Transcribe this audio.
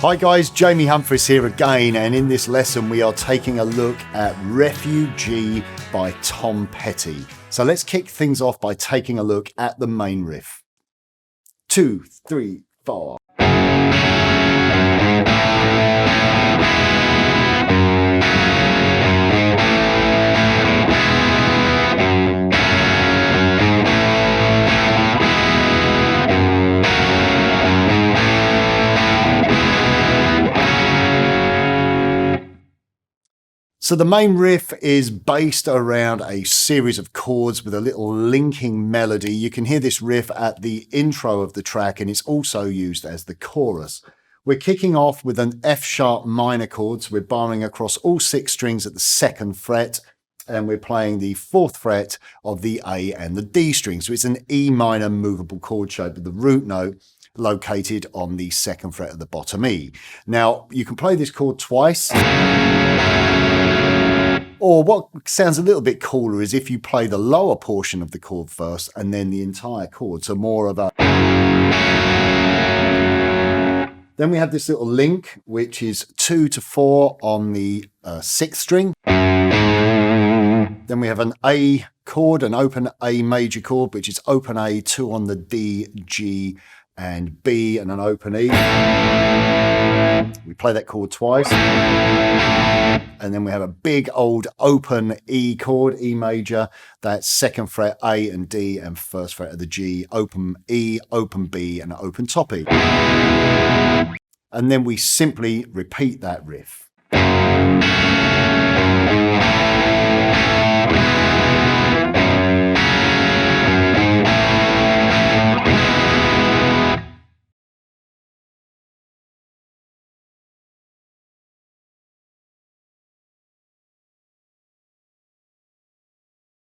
Hi guys, Jamie Humphries here again, and in this lesson we are taking a look at Refugee by Tom Petty. So let's kick things off by taking a look at the main riff. 2, 3, 4. So the main riff is based around a series of chords with a little linking melody. You can hear this riff at the intro of the track, and it's also used as the chorus. We're kicking off with an F sharp minor chord, so we're barring across all 6 strings at the 2nd fret, and we're playing the 4th fret of the A and the D string. So it's an E minor movable chord shape with the root note located on the 2nd fret of the bottom E. Now, you can play this chord twice. Or what sounds a little bit cooler is if you play the lower portion of the chord first and then the entire chord, so more of a... Then we have this little link, which is 2 to 4 on the 6th string. Then we have an A chord, an open A major chord, which is open A, 2 on the D, G, and B, and an open E. We play that chord twice. And then we have a big old open E chord, E major. That's 2nd fret A and D and 1st fret of the G, open E, open B, and an open top E. And then we simply repeat that riff.